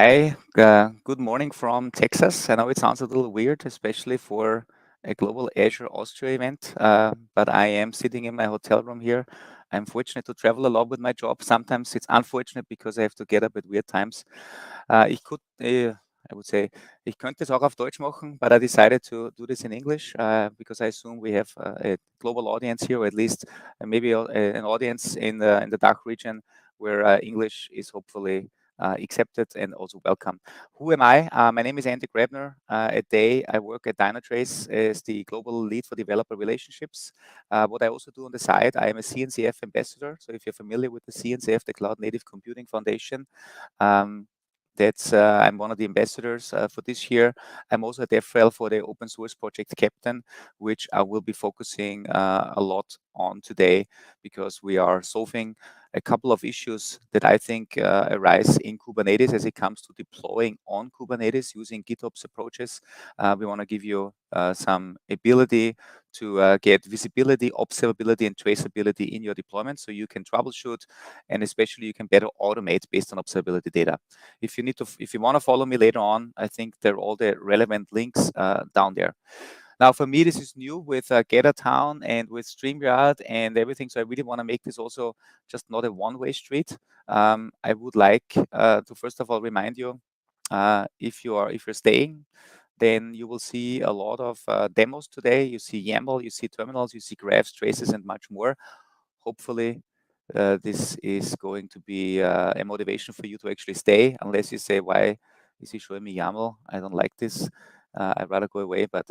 Hi, good morning from Texas. I know it sounds a little weird, especially for a global Azure Austria event, but I am sitting in my hotel room here. I'm fortunate to travel a lot with my job. Sometimes it's unfortunate because I have to get up at weird times. I would say, ich könnte es auch auf Deutsch machen, but I decided to do this in English because I assume we have a global audience here, or at least maybe an audience in the DACH region where English is hopefully accepted and also welcome. Who am I? My name is Andreas Grabner. I work at Dynatrace as the global lead for developer relationships. What I also do on the side, I am a CNCF ambassador. So if you're familiar with the CNCF, the Cloud Native Computing Foundation, I'm one of the ambassadors for this year. I'm also a DevRel for the open source project Keptn, which I will be focusing a lot on today because we are solving a couple of issues that I think arise in Kubernetes as it comes to deploying on Kubernetes using GitOps approaches. We want to give you some ability to get visibility, observability, and traceability in your deployment so you can troubleshoot and especially you can better automate based on observability data. If you want to follow me later on, I think there are all the relevant links down there. Now, for me, this is new with Keptn and with StreamYard and everything. So I really want to make this also just not a one-way street. I would like to first of all remind you, if you're staying, then you will see a lot of demos today. You see YAML, you see terminals, you see graphs, traces, and much more. Hopefully, this is going to be a motivation for you to actually stay, unless you say, why is he showing me YAML? I don't like this. I'd rather go away, but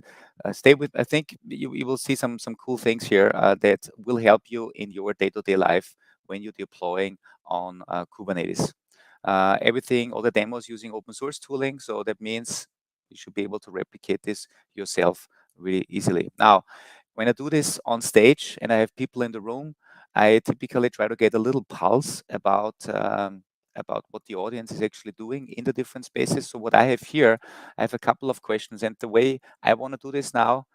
stay with. I think you will see some cool things here that will help you in your day-to-day life when you're deploying on Kubernetes. Everything, all the demos using open source tooling, so that means you should be able to replicate this yourself really easily. Now, when I do this on stage and I have people in the room, I typically try to get a little pulse about what the audience is actually doing in the different spaces. So what I have here, I have a couple of questions, and the way I want to do this now,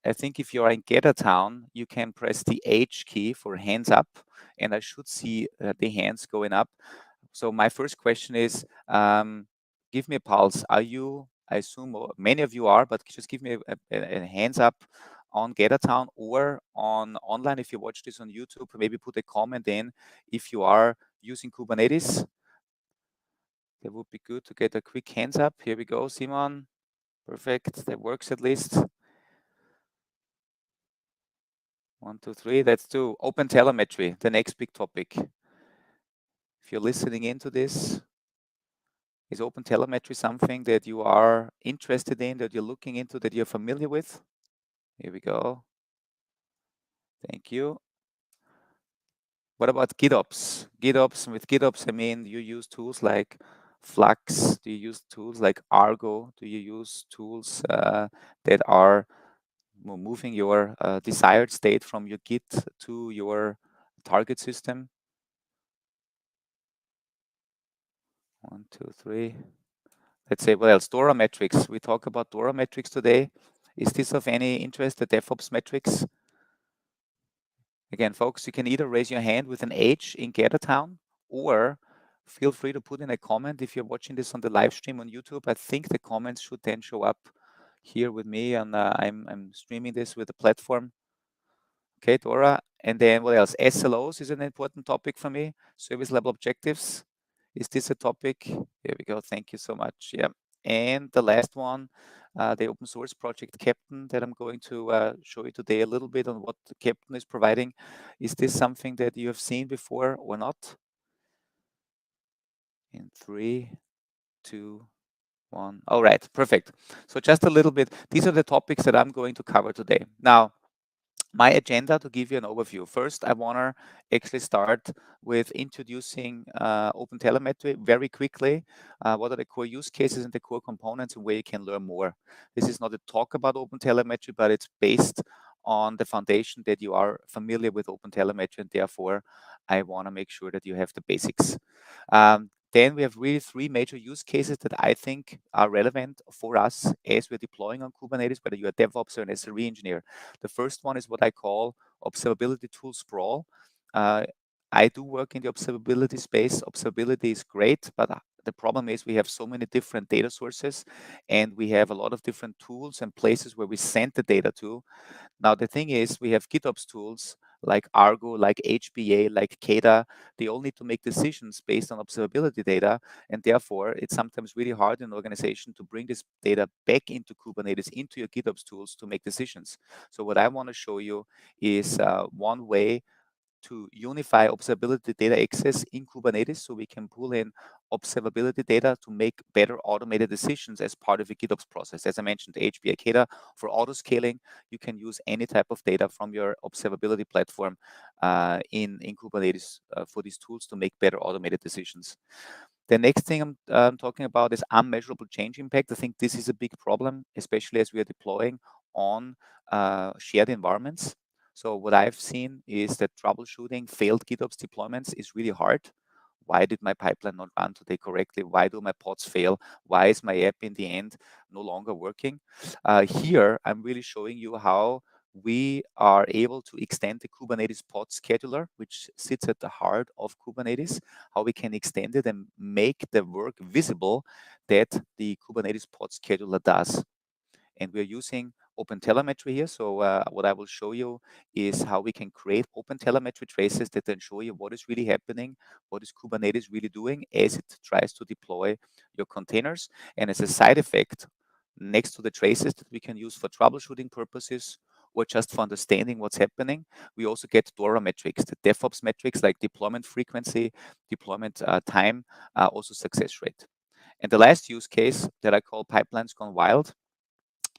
I think if you are in Keptn, you can press the H key for hands up, and I should see the hands going up. So my first question is, give me a pulse. Are you? I assume many of you are, but just give me a hands up on Keptn or on online. If you watch this on YouTube, maybe put a comment in if you are using Kubernetes. That would be good to get a quick hands up. Here we go, Simon. Perfect. That works at least. 1, 2, 3. Let's do OpenTelemetry, the next big topic. If you're listening into this, is OpenTelemetry something that you are interested in, that you're looking into, that you're familiar with? Here we go. Thank you. What about GitOps? With GitOps, I mean, you use tools like Flux? Do you use tools like Argo? Do you use tools that are moving your desired state from your Git to your target system? 1, 2, 3. Let's say, what else? DORA metrics. We talk about DORA metrics today. Is this of any interest, the DevOps metrics? Again, folks, you can either raise your hand with an H in Keptn, or feel free to put in a comment if you're watching this on the live stream on YouTube. I think the comments should then show up here with me, and I'm streaming this with the platform. Okay, Dora. And then what else? SLOs is an important topic for me. Service level objectives. Is this a topic? Here we go. Thank you so much. Yeah. And the last one, the open source project Keptn that I'm going to show you today a little bit on what Keptn is providing. Is this something that you have seen before or not? In 3, 2, 1. All right, perfect. So just a little bit. These are the topics that I'm going to cover today. Now, my agenda, to give you an overview. First, I want to actually start with introducing OpenTelemetry very quickly. What are the core use cases and the core components and where you can learn more. This is not a talk about OpenTelemetry, but it's based on the foundation that you are familiar with OpenTelemetry, and therefore I want to make sure that you have the basics. Then we have really 3 major use cases that I think are relevant for us as we're deploying on Kubernetes, whether you're a DevOps or an SRE engineer. The first one is what I call observability tool sprawl. I do work in the observability space. Observability is great, but the problem is we have so many different data sources, and we have a lot of different tools and places where we send the data to. Now, the thing is, we have GitOps tools like Argo, like HBA, like Keda. They all need to make decisions based on observability data, and therefore it's sometimes really hard in an organization to bring this data back into Kubernetes, into your GitOps tools to make decisions. So what I want to show you is one way to unify observability data access in Kubernetes, so we can pull in observability data to make better automated decisions as part of a GitOps process. As I mentioned, HBA Keda for auto scaling, you can use any type of data from your observability platform in Kubernetes for these tools to make better automated decisions. The next thing I'm talking about is unmeasurable change impact. I think this is a big problem, especially as we are deploying on shared environments. So what I've seen is that troubleshooting failed GitOps deployments is really hard. Why did my pipeline not run today correctly? Why do my pods fail? Why is my app in the end no longer working? Here, I'm really showing you how we are able to extend the Kubernetes pod scheduler, which sits at the heart of Kubernetes, how we can extend it and make the work visible that the Kubernetes pod scheduler does. And we're using OpenTelemetry here. So what I will show you is how we can create OpenTelemetry traces that then show you what is really happening, what is Kubernetes really doing as it tries to deploy your containers. And as a side effect, next to the traces that we can use for troubleshooting purposes or just for understanding what's happening, we also get DORA metrics, the DevOps metrics like deployment frequency, deployment time, also success rate. And the last use case that I call pipelines gone wild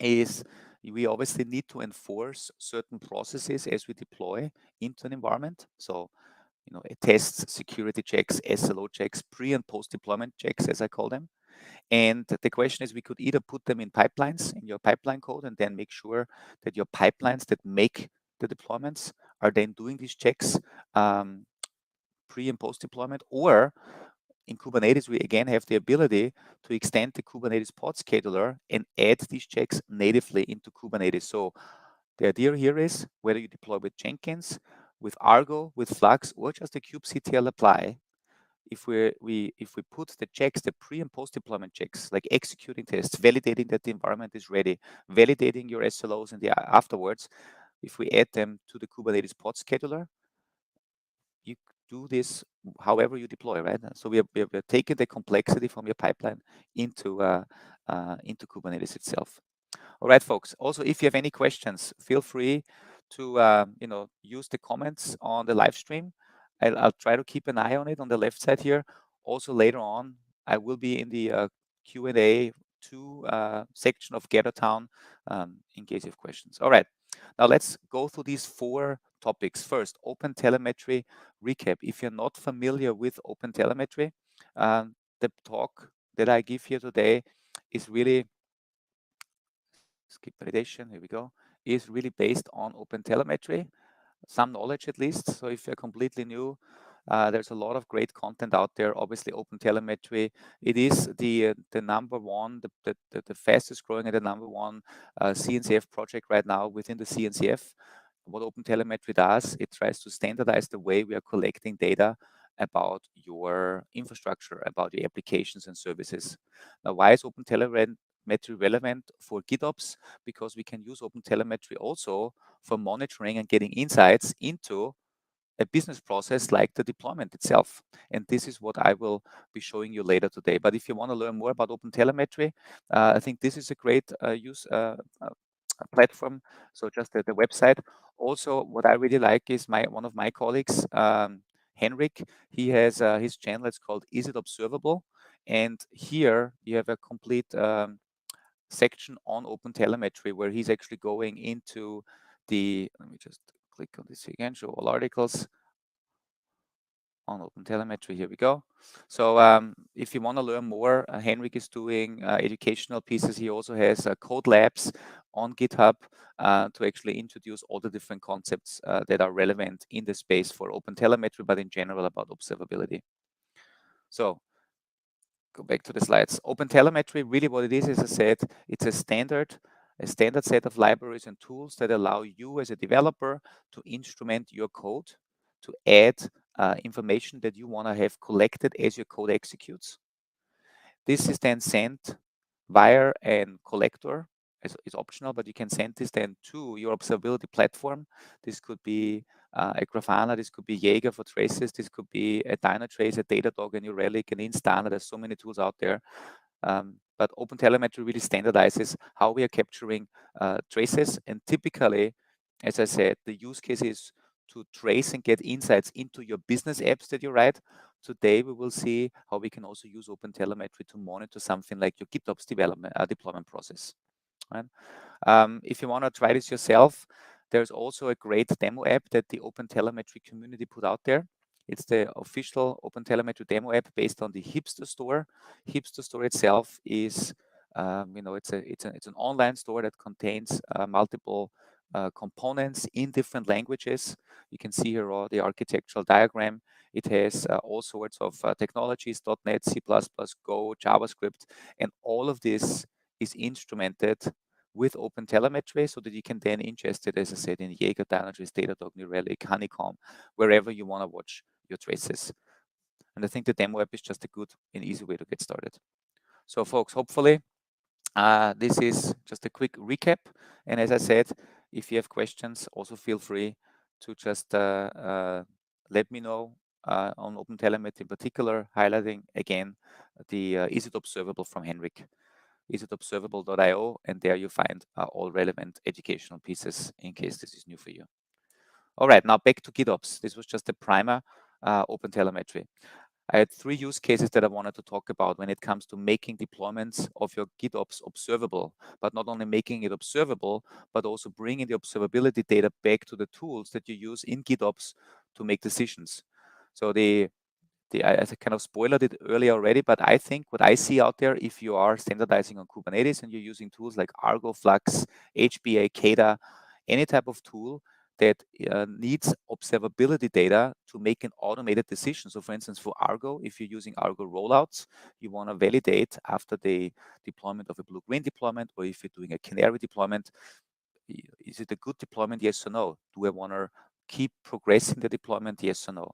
is we obviously need to enforce certain processes as we deploy into an environment. So, tests, security checks, SLO checks, pre and post deployment checks, as I call them. And the question is, we could either put them in pipelines in your pipeline code and then make sure that your pipelines that make the deployments are then doing these checks pre and post deployment, or in Kubernetes, we again have the ability to extend the Kubernetes pod scheduler and add these checks natively into Kubernetes. So the idea here is whether you deploy with Jenkins, with Argo, with Flux, or just a kubectl apply, if we put the checks, the pre and post deployment checks, like executing tests, validating that the environment is ready, validating your SLOs, and afterwards, if we add them to the Kubernetes pod scheduler, you do this however you deploy, right? So we're taking the complexity from your pipeline into Kubernetes itself. All right, folks. Also, if you have any questions, feel free to use the comments on the live stream. I'll try to keep an eye on it on the left side here. Also, later on, I will be in the Q&A 2 section of GatherTown in case you have questions. All right. Now let's go through these 4 topics. First, OpenTelemetry recap. If you're not familiar with OpenTelemetry, the talk that I give here today is really skip validation, here we go, is really based on OpenTelemetry, some knowledge at least. So if you're completely new, there's a lot of great content out there. Obviously, OpenTelemetry, it is the number one, the fastest growing and the number one CNCF project right now within the CNCF. What OpenTelemetry does, it tries to standardize the way we are collecting data about your infrastructure, about your applications and services. Now, why is OpenTelemetry relevant for GitOps? Because we can use OpenTelemetry also for monitoring and getting insights into a business process like the deployment itself. And this is what I will be showing you later today. But if you want to learn more about OpenTelemetry, I think this is a great platform. So just the website. Also, what I really like is one of my colleagues, Henrik. He has his channel. It's called Is It Observable? And here you have a complete section on OpenTelemetry where he's actually going into let me just click on this again, show all articles on OpenTelemetry. Here we go. So if you want to learn more, Henrik is doing educational pieces. He also has code labs on GitHub to actually introduce all the different concepts that are relevant in the space for OpenTelemetry, but in general about observability. So go back to the slides. OpenTelemetry, really what it is, as I said, it's a standard set of libraries and tools that allow you as a developer to instrument your code, to add information that you want to have collected as your code executes. This is then sent via an collector. It's optional, but you can send this then to your observability platform. This could be a Grafana, this could be Jaeger for traces, this could be a Dynatrace, a Datadog, a New Relic, an Instana. There's so many tools out there. But OpenTelemetry really standardizes how we are capturing traces. And typically, as I said, the use case is to trace and get insights into your business apps that you write. Today, we will see how we can also use OpenTelemetry to monitor something like your GitOps development deployment process. Right? If you want to try this yourself, there's also a great demo app that the OpenTelemetry community put out there. It's the official OpenTelemetry demo app based on the Hipster store. Hipster store itself is, it's an online store that contains multiple components in different languages. You can see here all the architectural diagram. It has all sorts of technologies, .NET, C++, Go, JavaScript, and all of this is instrumented with OpenTelemetry so that you can then ingest it, as I said, in Jaeger, Dynatrace, Datadog, New Relic, Honeycomb, wherever you want to watch your traces. And I think the demo app is just a good and easy way to get started. So folks, hopefully this is just a quick recap. And as I said, if you have questions, also feel free to just let me know on OpenTelemetry in particular, highlighting again the is it observable from Henrik. Is it observable.io, and there you find all relevant educational pieces in case this is new for you. All right, now back to GitOps. This was just a primer, OpenTelemetry. I had 3 use cases that I wanted to talk about when it comes to making deployments of your GitOps observable, but not only making it observable, but also bringing the observability data back to the tools that you use in GitOps to make decisions. So I kind of spoiled it earlier already, but I think what I see out there, if you are standardizing on Kubernetes and you're using tools like Argo, Flux, HBA, Kata, any type of tool that needs observability data to make an automated decision. So for instance, for Argo, if you're using Argo rollouts, you want to validate after the deployment of a blue-green deployment, or if you're doing a canary deployment, is it a good deployment, yes or no? Do I want to keep progressing the deployment, yes or no?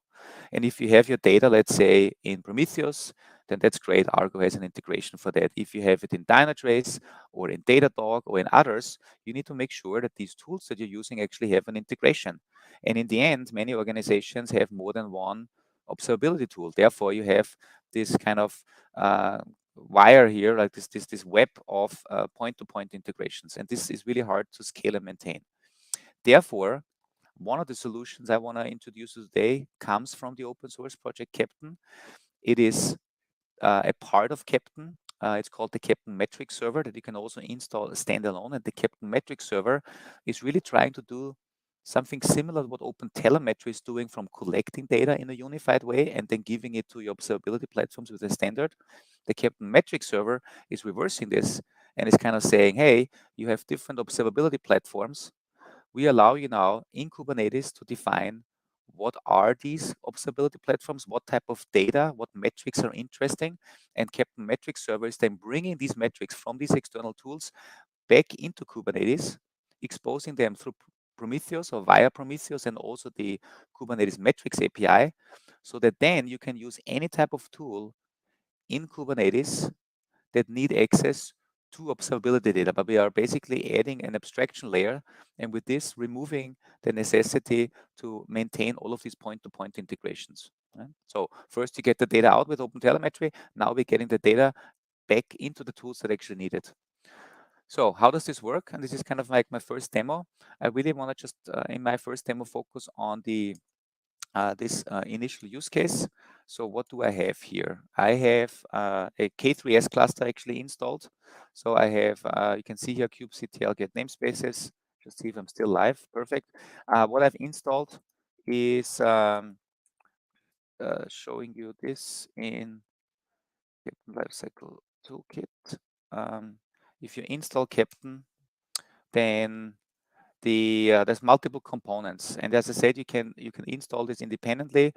And if you have your data, let's say in Prometheus, then that's great. Argo has an integration for that. If you have it in Dynatrace or in Datadog or in others, you need to make sure that these tools that you're using actually have an integration. And in the end, many organizations have more than one observability tool. Therefore, you have this kind of wire here, like this web of point-to-point integrations, and this is really hard to scale and maintain. Therefore, one of the solutions I want to introduce today comes from the open source project Keptn. It is a part of Keptn. It's called the Keptn Metric Server that you can also install standalone. And the Keptn Metric Server is really trying to do something similar to what OpenTelemetry is doing, from collecting data in a unified way and then giving it to your observability platforms with a standard. The Keptn Metric Server is reversing this and is kind of saying, hey, you have different observability platforms. We allow you now in Kubernetes to define what are these observability platforms, what type of data, what metrics are interesting, and Keptn Metric Server is then bringing these metrics from these external tools back into Kubernetes, exposing them through Prometheus or via Prometheus and also the Kubernetes Metrics API, so that then you can use any type of tool in Kubernetes that need access to observability data, but we are basically adding an abstraction layer, and with this removing the necessity to maintain all of these point-to-point integrations. Right? So first you get the data out with OpenTelemetry, now we're getting the data back into the tools that actually need it. So how does this work? And this is kind of like my first demo. I really want to just, in my first demo, focus on the this initial use case. So what do I have here? I have a K3s cluster actually installed. So I have, you can see here, kubectl get namespaces. Just see if I'm still live. Perfect. What I've installed is showing you this in Keptn Lifecycle Toolkit. If you install Keptn, then there's multiple components, and as I said, you can install this independently.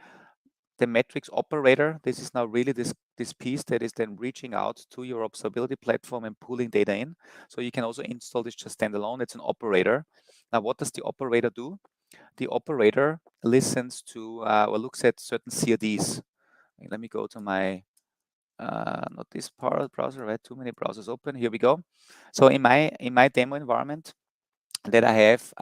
The metrics operator, this is now really this piece that is then reaching out to your observability platform and pulling data in. So you can also install this just standalone. It's an operator. Now, what does the operator do? The operator listens to or looks at certain CRDs. Let me go to my not this part browser, right? Too many browsers open. Here we go. So in my demo environment that I have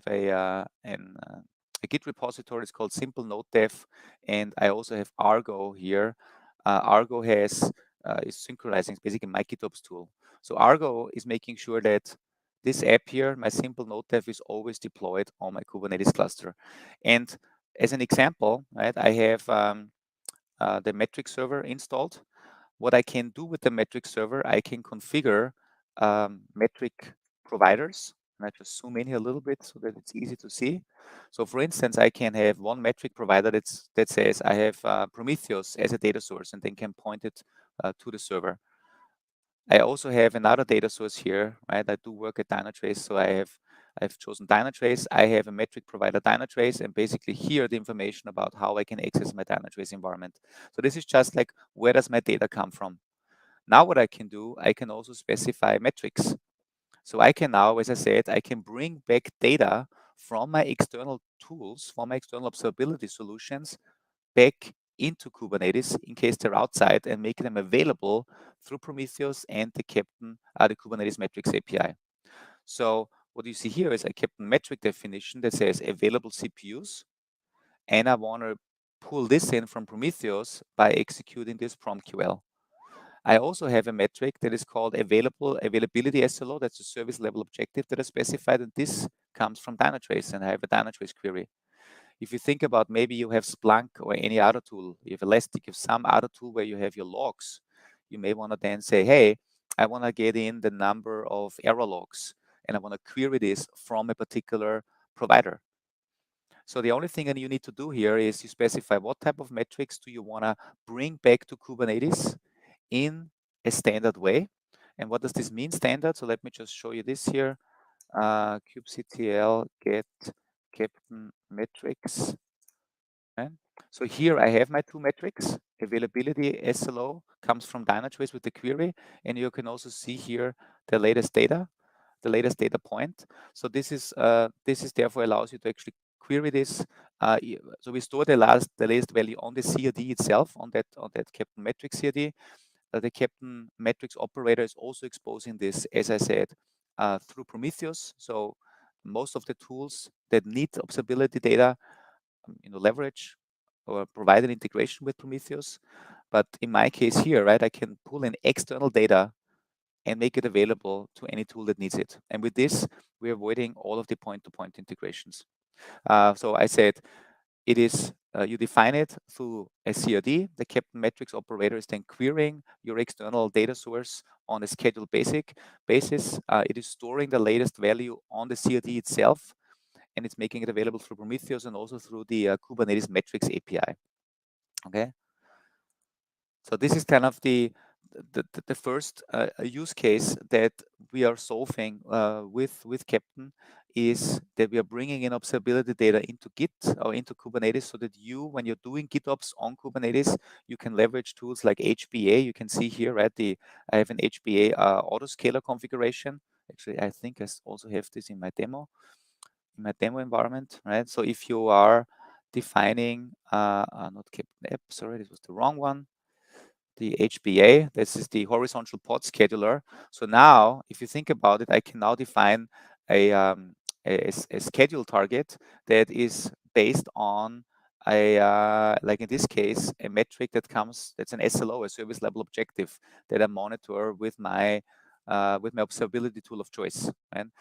a Git repository. It's called Simple Node Dev, and I also have Argo here. Argo is synchronizing. It's basically my GitOps tool. So Argo is making sure that this app here, my Simple Node Dev, is always deployed on my Kubernetes cluster. And as an example, right, I have the metric server installed. What I can do with the metric server, I can configure metric providers. And I just zoom in here a little bit so that it's easy to see. So for instance, I can have one metric provider that says I have Prometheus as a data source and then can point it to the server. I also have another data source here, right? I do work at Dynatrace, so I've chosen Dynatrace. I have a metric provider Dynatrace, and basically here the information about how I can access my Dynatrace environment. So this is just like, where does my data come from? Now what I can do, I can also specify metrics. So I can now, as I said, I can bring back data from my external tools, from my external observability solutions, back into Kubernetes in case they're outside, and make them available through Prometheus and the the Kubernetes metrics API. So what you see here is a Keptn metric definition that says available CPUs, and I want to pull this in from Prometheus by executing this PromQL. I also have a metric that is called availability SLO. That's a service level objective that I specified, and this comes from Dynatrace, and I have a Dynatrace query. If you think about, maybe you have Splunk or any other tool, you have Elastic, you have some other tool where you have your logs, you may want to then say, hey, I want to get in the number of error logs, and I want to query this from a particular provider. So the only thing that you need to do here is you specify what type of metrics do you want to bring back to Kubernetes in a standard way. And what does this mean, standard? So let me just show you this here. kubectl get Keptn metrics. Okay. So here I have my two metrics. Availability SLO comes from Dynatrace with the query, and you can also see here the latest data point. So this is therefore allows you to actually query this. So we store the latest value on the CRD itself, on that Keptn metrics CRD. The Keptn metrics operator is also exposing this, as I said, through Prometheus. So most of the tools that need observability data, leverage or provide an integration with Prometheus. But in my case here, right, I can pull in external data and make it available to any tool that needs it. And with this, we're avoiding all of the point-to-point integrations. So I said, it is you define it through a CRD. The Keptn metrics operator is then querying your external data source on a scheduled basis. It is storing the latest value on the CRD itself, and it's making it available through Prometheus and also through the Kubernetes metrics API. Okay. So this is kind of the first use case that we are solving with Keptn, is that we are bringing in observability data into Git or into Kubernetes, so that you, when you're doing GitOps on Kubernetes, you can leverage tools like HBA. You can see here, right? I have an HBA autoscaler configuration. Actually, I think I also have this in my demo environment, right? So if you are defining not Keptn app, sorry, this was the wrong one. The HBA, this is the horizontal pod scheduler. So now, if you think about it, I can now define a schedule target that is based on like in this case, a metric that's an SLO, a service level objective, that I monitor with my observability tool of choice. And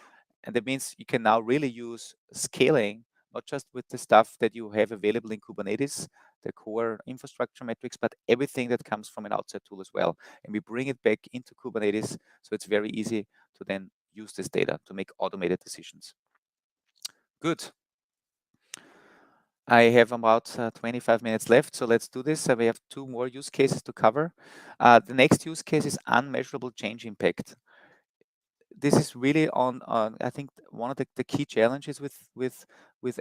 that means you can now really use scaling, not just with the stuff that you have available in Kubernetes, the core infrastructure metrics, but everything that comes from an outside tool as well. And we bring it back into Kubernetes, so it's very easy to then use this data to make automated decisions. Good. I have about 25 minutes left, so let's do this. We have two more use cases to cover. The next use case is unmeasurable change impact. This is really on I think one of the key challenges with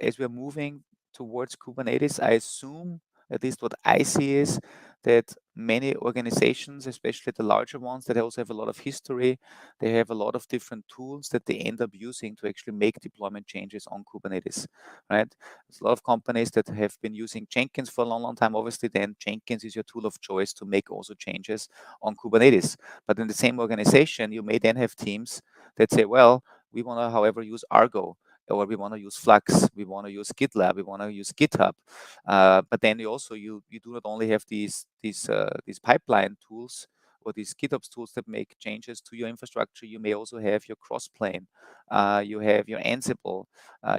as we're moving towards Kubernetes. I assume at least what I see, is that many organizations, especially the larger ones that also have a lot of history, they have a lot of different tools that they end up using to actually make deployment changes on Kubernetes, right? There's a lot of companies that have been using Jenkins for a long, long time. Obviously, then Jenkins is your tool of choice to make also changes on Kubernetes. But in the same organization, you may then have teams that say, well, we want to, however, use Argo, or we want to use Flux, we want to use GitLab, we want to use GitHub. But then you do not only have these pipeline tools or these GitOps tools that make changes to your infrastructure. You may also have your crossplane, you have your Ansible,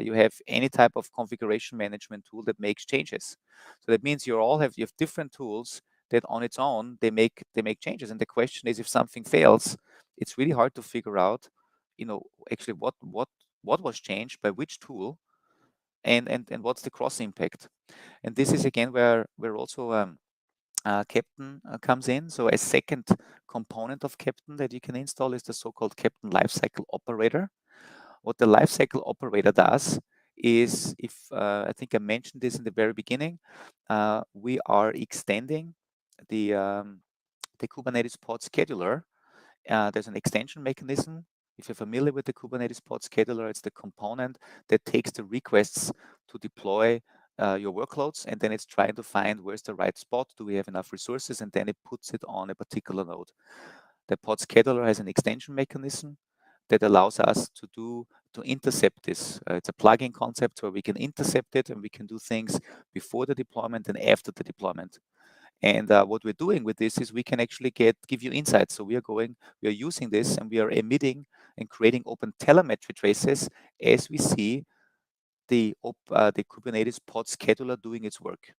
you have any type of configuration management tool that makes changes. So that means you have different tools that on its own they make changes. And the question is, if something fails, it's really hard to figure out, actually what was changed by which tool, and what's the cross impact. And this is again where also Keptn comes in. So a second component of Keptn that you can install is the so-called Keptn Lifecycle Operator. What the Lifecycle Operator does is, if I think I mentioned this in the very beginning, we are extending the Kubernetes pod scheduler. There's an extension mechanism. If you're familiar with the Kubernetes pod scheduler, it's the component that takes the requests to deploy your workloads, and then it's trying to find where's the right spot, do we have enough resources, and then it puts it on a particular node. The pod scheduler has an extension mechanism that allows us to intercept this. It's a plugin concept where we can intercept it, and we can do things before the deployment and after the deployment. And what we're doing with this is we can actually give you insights. So we are using this, and we are emitting and creating OpenTelemetry traces as we see the Kubernetes pod scheduler doing its work.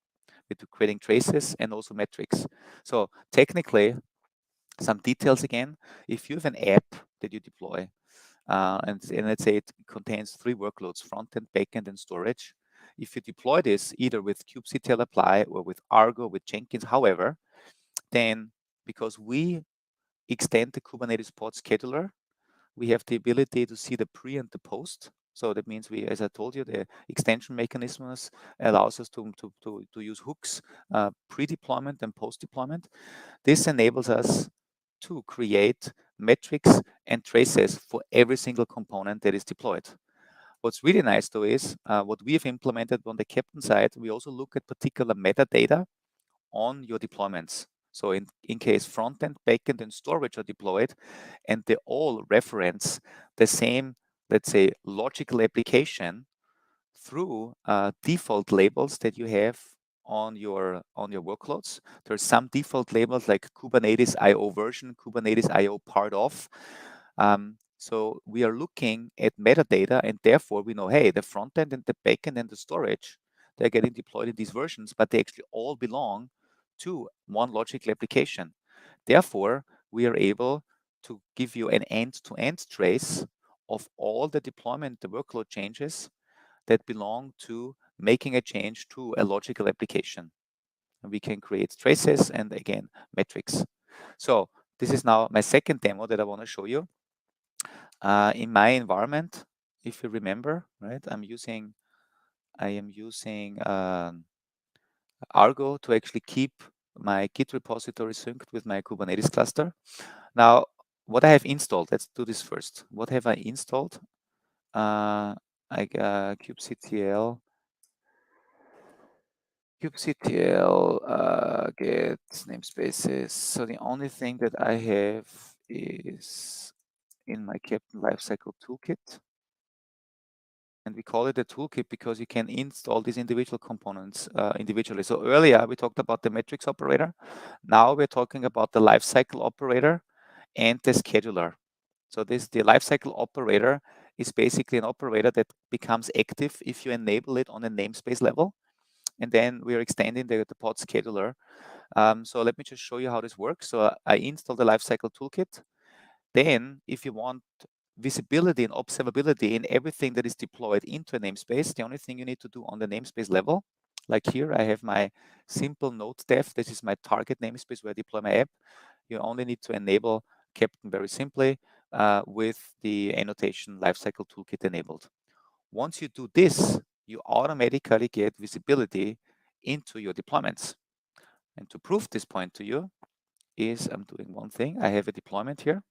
We're creating traces and also metrics. So technically, some details again. If you have an app that you deploy, and let's say it contains 3 workloads: front-end, back-end, and storage. If you deploy this either with kubectl apply or with Argo, with Jenkins, however, then because we extend the Kubernetes pod scheduler, we have the ability to see the pre and the post. So that means as I told you, the extension mechanisms allows us to use hooks, pre-deployment and post-deployment. This enables us to create metrics and traces for every single component that is deployed. What's really nice though is what we have implemented on the Keptn side, we also look at particular metadata on your deployments. So in case front-end, back-end, and storage are deployed, and they all reference the same, let's say, logical application through default labels that you have on your workloads. There's some default labels like Kubernetes IO version, Kubernetes IO part of. So we are looking at metadata, and therefore we know, hey, the front end and the back end and the storage, they're getting deployed in these versions, but they actually all belong to one logical application. Therefore, we are able to give you an end-to-end trace of all the deployment, the workload changes that belong to making a change to a logical application. And we can create traces and again, metrics. So this is now my second demo that I want to show you. In my environment, if you remember, right, I am using Argo to actually keep my Git repository synced with my Kubernetes cluster. Now, what I have installed, let's do this first. What have I installed? kubectl get namespaces. So the only thing that I have is in my Keptn Lifecycle Toolkit. And we call it a toolkit because you can install these individual components individually. So earlier we talked about the metrics operator. Now we're talking about the lifecycle operator and the scheduler. So the lifecycle operator is basically an operator that becomes active if you enable it on a namespace level. And then we are extending the pod scheduler. So let me just show you how this works. So I install the lifecycle toolkit. Then if you want visibility and observability in everything that is deployed into a namespace, the only thing you need to do on the namespace level, like here, I have my simple node dev. This is my target namespace where I deploy my app. You only need to enable Keptn very simply with the annotation lifecycle toolkit enabled. Once you do this, you automatically get visibility into your deployments. And to prove this point to you is I'm doing one thing. I have a deployment here.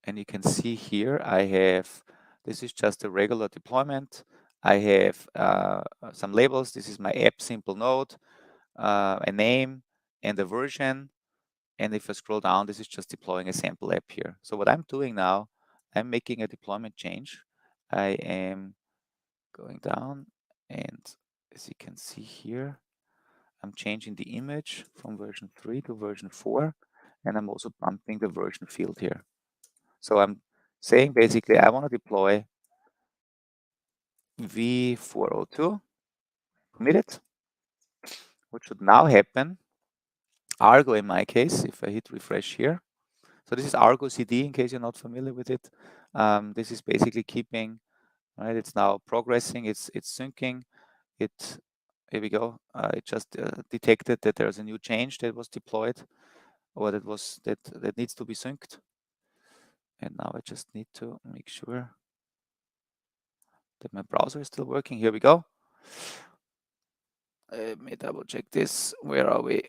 And you can see here, I have, this is just a regular deployment. I have some labels. This is my app simple node, a name and a version. And if I scroll down, this is just deploying a sample app here. So what I'm doing now, I'm making a deployment change. I am going down, and as you can see here, I'm changing the image from version 3 to version 4, and I'm also bumping the version field here. So I'm saying basically I want to deploy v402, commit it. What should now happen, Argo in my case, if I hit refresh here. So this is ArgoCD in case you're not familiar with it. This is basically keeping, right? It's now progressing, it's syncing. Here we go. It just detected that there's a new change that was deployed, or that needs to be synced. And now I just need to make sure that my browser is still working. Here we go. Let me double check this. Where are we?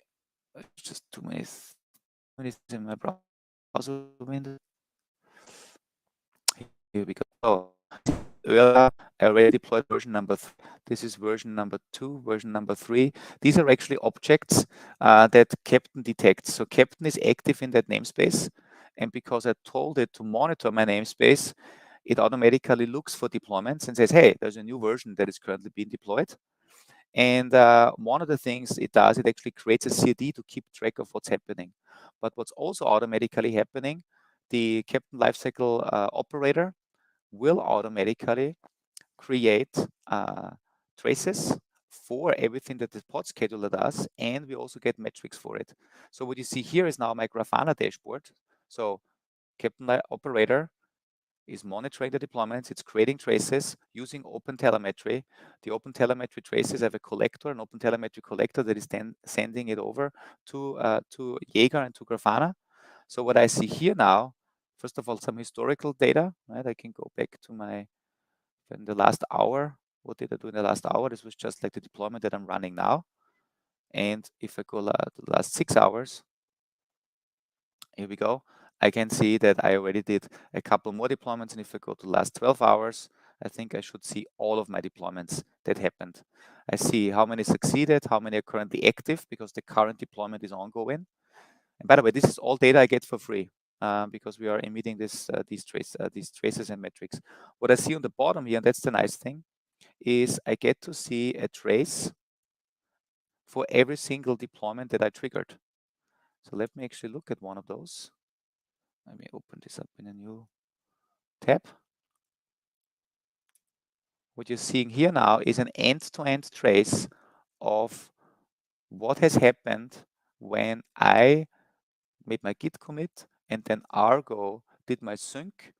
Just too many in my browser window. Here we go. Earlier, I already deployed version number 3. This is version number 2, version number 3. These are actually objects that Keptn detects. So Keptn is active in that namespace. And because I told it to monitor my namespace, it automatically looks for deployments and says, hey, there's a new version that is currently being deployed. And one of the things it does, it actually creates a CRD to keep track of what's happening. But what's also automatically happening, the Keptn Lifecycle operator will automatically create traces for everything that the pod scheduler does, and we also get metrics for it. So what you see here is now my Grafana dashboard. So Keptn operator is monitoring the deployments. It's creating traces using OpenTelemetry. The OpenTelemetry traces have a collector, an OpenTelemetry collector that is then sending it over to Jaeger and to Grafana. So what I see here now, first of all, some historical data, right? I can go back to in the last hour. What did I do in the last hour? This was just like the deployment that I'm running now. And if I go to the last 6 hours, here we go. I can see that I already did a couple more deployments. And if I go to the last 12 hours, I think I should see all of my deployments that happened. I see how many succeeded, how many are currently active because the current deployment is ongoing. And by the way, this is all data I get for free because we are emitting these traces and metrics. What I see on the bottom here, and that's the nice thing, is I get to see a trace for every single deployment that I triggered. So let me actually look at one of those. Let me open this up in a new tab. What you're seeing here now is an end-to-end trace of what has happened when I made my Git commit and then Argo did my sync.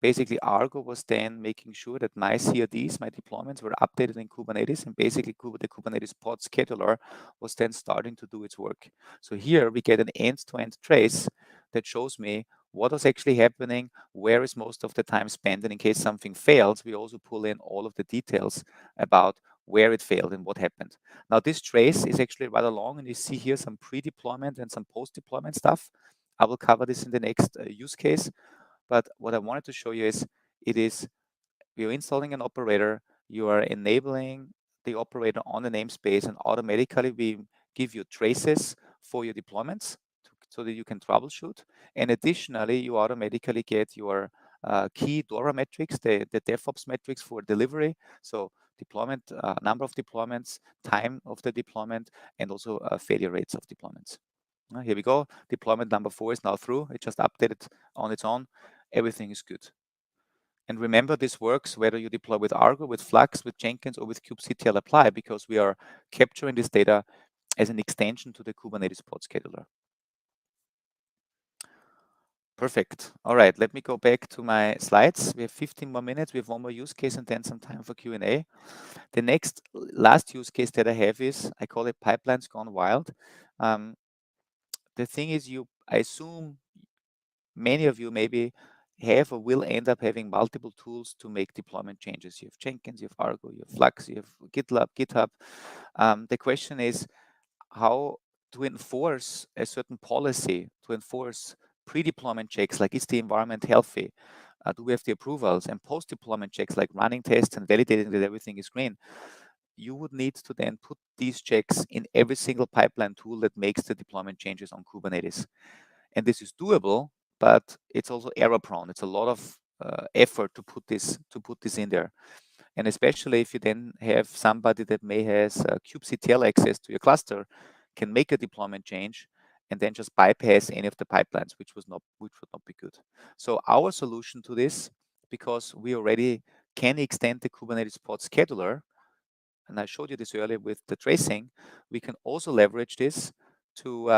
Basically, Argo was then making sure that my CRDs, my deployments were updated in Kubernetes, and basically the Kubernetes pod scheduler was then starting to do its work. So here we get an end-to-end trace that shows me what was actually happening, where is most of the time spent, and in case something fails, we also pull in all of the details about where it failed and what happened. Now, this trace is actually rather long, and you see here some pre-deployment and some post-deployment stuff. I will cover this in the next use case. But what I wanted to show you is you're installing an operator, you are enabling the operator on the namespace, and automatically we give you traces for your deployments so that you can troubleshoot. And additionally, you automatically get your key DORA metrics, the DevOps metrics for delivery. So deployment, number of deployments, time of the deployment, and also failure rates of deployments. Here we go. Deployment number 4 is now through. It just updated on its own. Everything is good. And remember, this works whether you deploy with Argo, with Flux, with Jenkins, or with kubectl apply, because we are capturing this data as an extension to the Kubernetes pod scheduler. Perfect. All right, let me go back to my slides. We have 15 more minutes. We have one more use case and then some time for Q&A. The last use case that I have is, I call it pipelines gone wild. The thing is, I assume many of you maybe have or will end up having multiple tools to make deployment changes. You have Jenkins, you have Argo, you have Flux, you have GitHub. The question is how to enforce a certain policy, to enforce pre-deployment checks, like is the environment healthy? Do we have the approvals? And post-deployment checks, like running tests and validating that everything is green. You would need to then put these checks in every single pipeline tool that makes the deployment changes on Kubernetes. And this is doable, but it's also error prone. It's a lot of effort to put this in there. And especially if you then have somebody that may has kubectl access to your cluster, can make a deployment change and then just bypass any of the pipelines, which would not be good. So our solution to this, because we already can extend the Kubernetes pod scheduler, and I showed you this earlier with the tracing, we can also leverage this to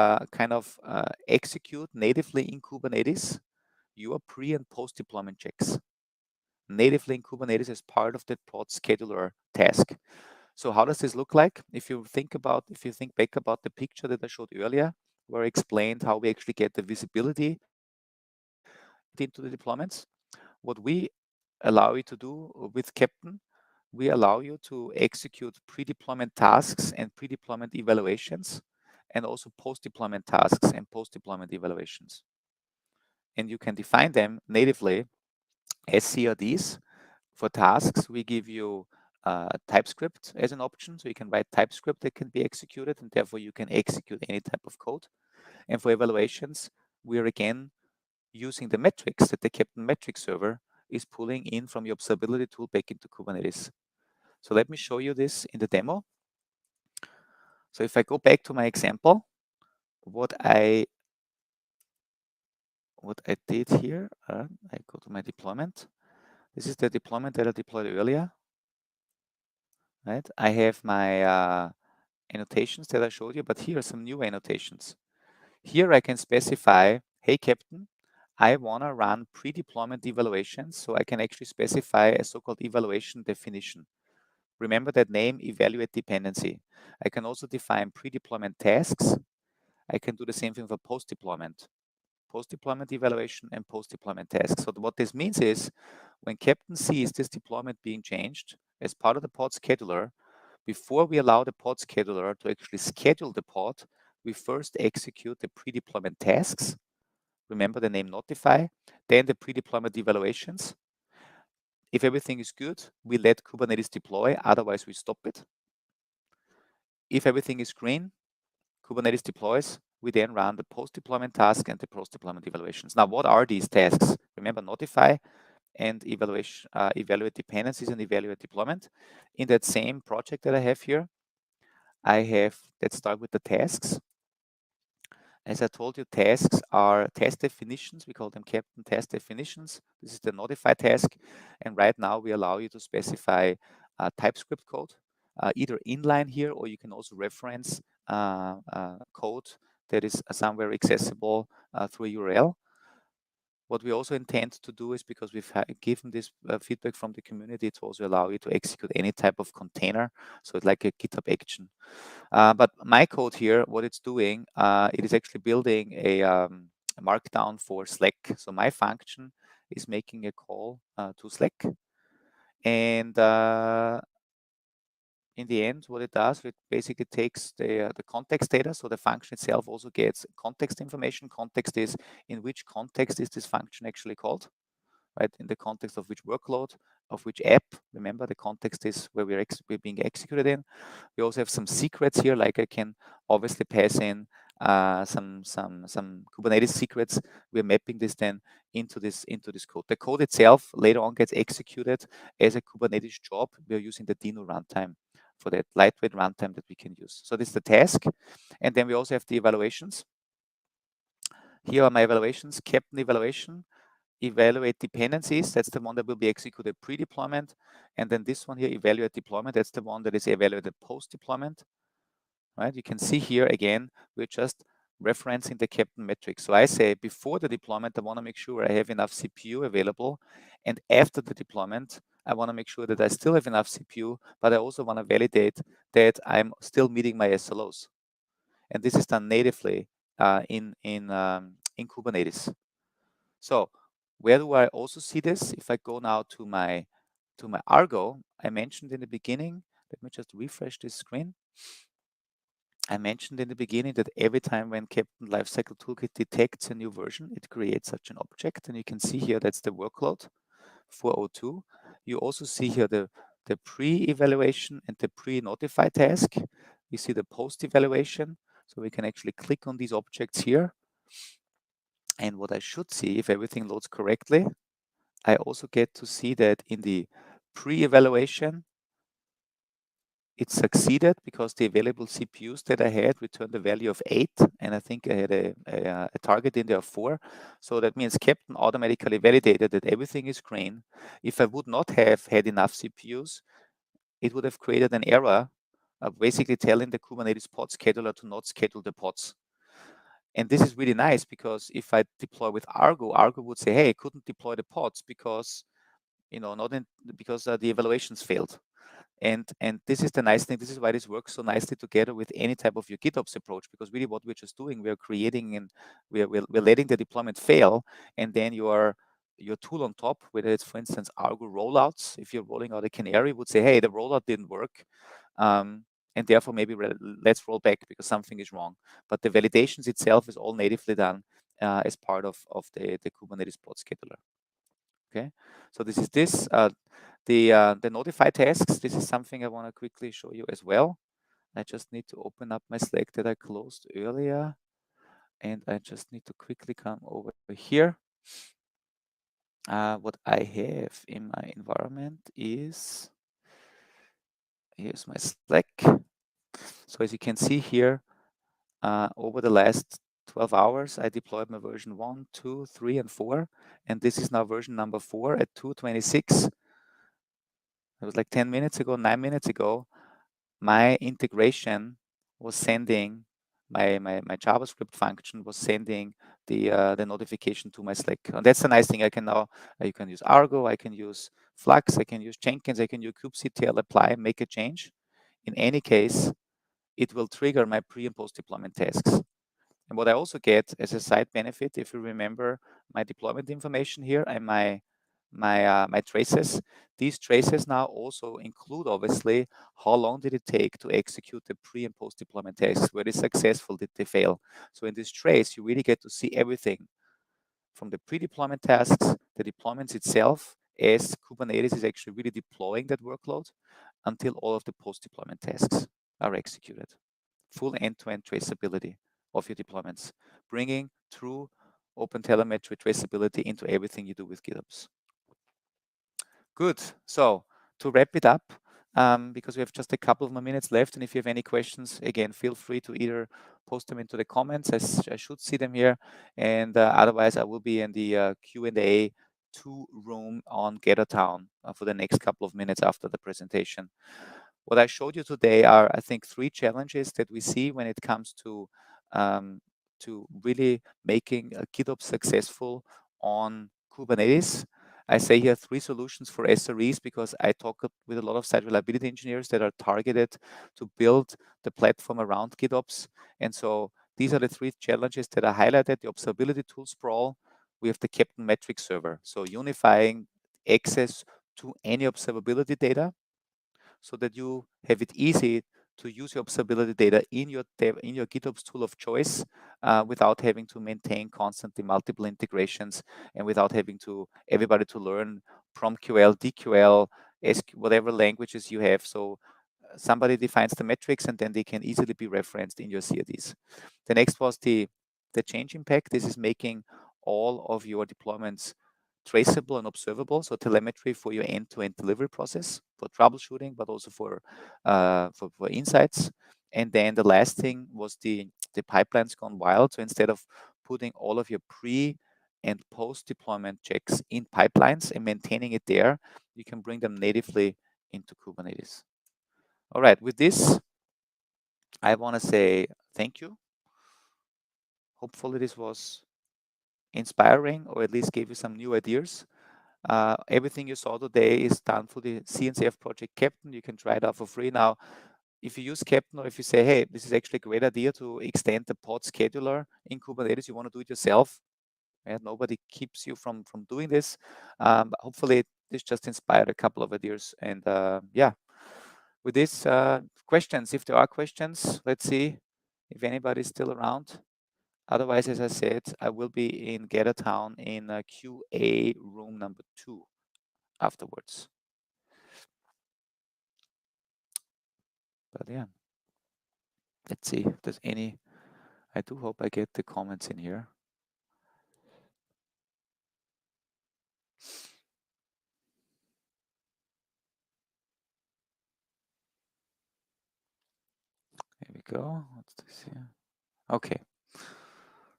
execute natively in Kubernetes your pre and post deployment checks natively in Kubernetes as part of the pod scheduler task. So how does this look like? If you think back about the picture that I showed earlier, where I explained how we actually get the visibility into the deployments, what we allow you to do with Keptn, we allow you to execute pre-deployment tasks and pre-deployment evaluations, and also post-deployment tasks and post-deployment evaluations. And you can define them natively as CRDs. For tasks, we give you TypeScript as an option, so you can write TypeScript that can be executed, and therefore you can execute any type of code. And for evaluations, we are again using the metrics that the Keptn metric server is pulling in from your observability tool back into Kubernetes. So let me show you this in the demo. So if I go back to my example, what I did here, I go to my deployment. This is the deployment that I deployed earlier. Right? I have my annotations that I showed you, but here are some new annotations. Here I can specify, hey Keptn, I want to run pre-deployment evaluations, so I can actually specify a so-called evaluation definition. Remember that name, evaluate dependency. I can also define pre-deployment tasks. I can do the same thing for post-deployment evaluation and post-deployment tasks. So what this means is when Keptn sees this deployment being changed as part of the pod scheduler, before we allow the pod scheduler to actually schedule the pod, we first execute the pre-deployment tasks. Remember the name notify, then the pre-deployment evaluations. If everything is good, we let Kubernetes deploy, otherwise we stop it. If everything is green, Kubernetes deploys, we then run the post-deployment task and the post-deployment evaluations. Now, what are these tasks? Remember, notify and evaluate dependencies and evaluate deployment. In that same project that I have here, let's start with the tasks. As I told you, tasks are task definitions. We call them Keptn task definitions. This is the notify task. And right now we allow you to specify TypeScript code, either inline here, or you can also reference code that is somewhere accessible through a URL. What we also intend to do is, because we've given this feedback from the community, to also allow you to execute any type of container. So it's like a GitHub action. But my code here, what it's doing, it is actually building a markdown for Slack. So my function is making a call to Slack. And in the end, what it does, it basically takes the context data. So the function itself also gets context information. Context is in which context is this function actually called, right? In the context of which workload, of which app. Remember, the context is where we're being executed in. We also have some secrets here, like I can obviously pass in some Kubernetes secrets. We're mapping this then into this code. The code itself later on gets executed as a Kubernetes job. We're using the Dino runtime for that lightweight runtime that we can use. So this is the task. And then we also have the evaluations. Here are my evaluations. Keptn evaluation, evaluate dependencies. That's the one that will be executed pre-deployment. And then this one here, evaluate deployment. That's the one that is evaluated post-deployment. Right? You can see here again, we're just referencing the Keptn metric. So I say before the deployment, I want to make sure I have enough CPU available. And after the deployment, I want to make sure that I still have enough CPU, but I also want to validate that I'm still meeting my SLOs. And this is done natively in Kubernetes. So Where do I also see this? If I go now to my Argo, I mentioned in the beginning, let me just refresh this screen. I mentioned in the beginning that every time when Keptn Lifecycle Toolkit detects a new version, it creates such an object. And you can see here that's the workload 402. You also see here the pre-evaluation and the pre-notify task. You see the post-evaluation. So we can actually click on these objects here. And what I should see, if everything loads correctly, I also get to see that in the pre-evaluation, it succeeded because the available CPUs that I had returned a value of 8, and I think I had a target in there of 4. So that means Keptn automatically validated that everything is green. If I would not have had enough CPUs, it would have created an error, basically telling the Kubernetes pod scheduler to not schedule the pods. And this is really nice because if I deploy with Argo, Argo would say, hey, I couldn't deploy the pods because, because the evaluations failed. And this is the nice thing. This is why this works so nicely together with any type of your GitOps approach, because really what we're just doing, we're creating and we're letting the deployment fail, and then your tool on top, whether it's for instance Argo rollouts, if you're rolling out a canary, would say, hey, the rollout didn't work, and therefore maybe let's roll back because something is wrong. But the validations itself is all natively done as part of the Kubernetes pod scheduler. Okay, so this is the notify tasks. This is something I want to quickly show you as well. I just need to open up my Slack that I closed earlier, and I just need to quickly come over here. What I have in my environment is, here's my Slack. So as you can see here, over the last 12 hours, I deployed my version 1, 2, 3, and 4, and this is now version number 4 at 2:26. It was like 10 minutes ago, 9 minutes ago. My integration was sending my JavaScript function was sending the notification to my Slack. And that's the nice thing. I can now you can use Argo, I can use Flux, I can use Jenkins, I can use kubectl, apply, make a change. In any case, it will trigger my pre and post deployment tasks. And what I also get as a side benefit, if you remember my deployment information here and my traces, these traces now also include obviously how long did it take to execute the pre and post deployment tasks, were they successful, did they fail. So in this trace you really get to see everything from the pre-deployment tasks, the deployments itself, as Kubernetes is actually really deploying that workload, until all of the post-deployment tasks are executed. Full end-to-end traceability of your deployments, bringing true OpenTelemetry traceability into everything you do with GitOps. Good. So to wrap it up, because we have just a couple of more minutes left, and if you have any questions, again, feel free to either post them into the comments. I should see them here, and otherwise I will be in the Q&A 2 room on GetterTown for the next couple of minutes after the presentation. What I showed you today are, I think, 3 challenges that we see when it comes to really making GitOps successful on Kubernetes. I say here 3 solutions for SREs because I talk with a lot of site reliability engineers that are targeted to build the platform around GitOps. And so these are the 3 challenges that I highlighted: the observability tool sprawl. We have the Keptn metric server, so unifying access to any observability data so that you have it easy to use your observability data in your GitOps tool of choice without having to maintain constantly multiple integrations and without having to everybody to learn PromQL, DQL, whatever languages you have. So somebody defines the metrics and then they can easily be referenced in your CRDs. The next was the change impact. This is making all of your deployments traceable and observable, so telemetry for your end-to-end delivery process, for troubleshooting, but also for insights. And then the last thing was the pipelines gone wild. So instead of putting all of your pre and post deployment checks in pipelines and maintaining it there, you can bring them natively into Kubernetes. All right, with this, I want to say thank you. Hopefully this was inspiring or at least gave you some new ideas. Everything you saw today is done for the CNCF project Keptn. You can try it out for free. Now, if you use Keptn or if you say, hey, this is actually a great idea to extend the pod scheduler in Kubernetes, you want to do it yourself, Yeah, nobody keeps you from doing this. But hopefully this just inspired a couple of ideas. And yeah, with this, questions, if there are questions, let's see if anybody's still around. Otherwise, as I said, I will be in Town in QA room number 2 afterwards. But yeah, let's see if there's any. I do hope I get the comments in here. Here we go. What's this here? Okay.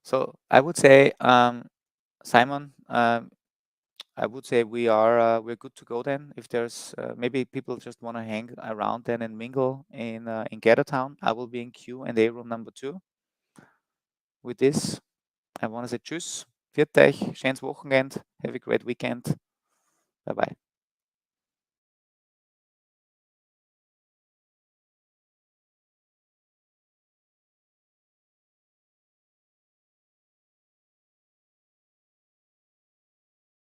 So I would say, Simon, I would say we're good to go then. If there's maybe people just want to hang around then and mingle in Town, I will be in Q&A room number 2. With this, I want to say tschüss, viert euch, schönes Wochenende, have a great weekend. Bye bye.